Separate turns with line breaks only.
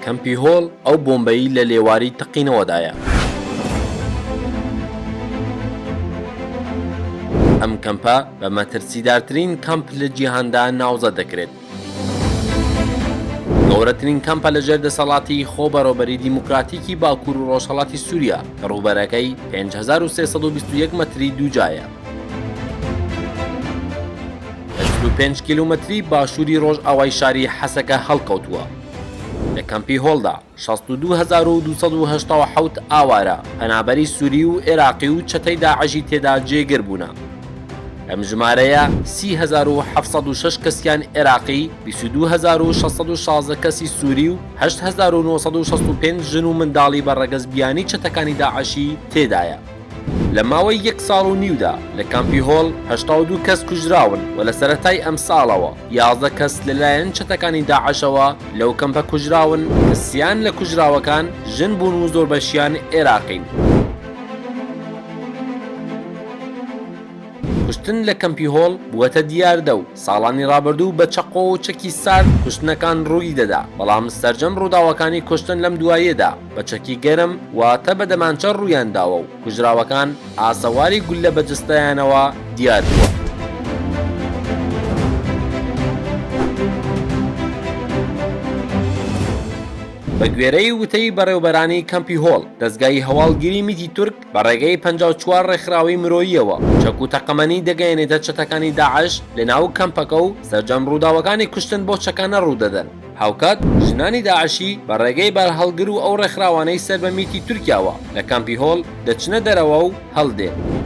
کەمپی هۆڵ ئەو بۆمبەیی لە لێواری تەقینەوەدایە. ئەم کەمپە بە مەترسیدارترین کەمپ لە جیهاندا ناوزە دەکرێت. گەورەترین کەمپە لەژێر دەسەڵاتی خۆبەڕێوەبەری دیموکراتیکی باکوور و ڕۆژهەڵاتی سووریا کە ڕووبەرەکەی 5321 مەتری دووجایە. 5 کیلومتری باشووری ڕۆژئاوای شاری حەسەکە هەڵکەوتووە. لە کەمپی هۆڵدا 62287 ئاوارە پەنابەری سووری و عێراقی و چەتەی داعشی تێدا جێگر بوونە. ئەم ژمارەیە 30706 کەسیان عێراقی، 22616 کەسی سووری و 8965 ژن و منداڵی بە ڕەگەزبیانی چەتەکانی داعشی تێدایە. لە ماوەی 1 ساڵ و نیودا لە کەمپی هۆڵ 82 کەس کوژراون و لە سەرەتای ئەم ساڵەوە 11 کەس لەلایەن چەتەکانی داعشەوە لەو کەمپە کوژراون کە سیان لە کوژراوەکان ژن بوون و زۆربەشیان عێراقین. کوشتن لە کەمپی هۆڵ بووەتە دیاردە و ساڵانی ڕابردوو بە چەقۆ و چەکی سارد کوشتنەکان ڕووی دەدا، بەڵام سەرجەم ڕووداوەکانی کوشتن لەم دواییەدا بە چەکی گەرم واتە بە دەمانچە ڕوویان داوە و کوژراوەکان ئاسەواری گولە بەجستەیانەوە دیار بووە. بە گوێرەی وتەی بەڕێوەبەرانی کەمپی هۆڵ دەستگای هەواڵگیری میتی تورک بە ڕێگەی 54 ڕێکخراوی مرۆییەوە چەک و تەقەمەنی دەگەیەنێتە چەتەکانی داعش لە ناو کەمپەکە و سەرجەم ڕووداوەکانی کوشتن بۆ چەکانە ڕوودەدەن. هاوکات ژنانی داعشی بە ڕێگەی بەرهەڵگر و ئەو ڕێکخراوانەی سەر بە میتی تورکیاوە لە کەمپی هۆڵ دەچنە دەرەوە و هەڵدێن.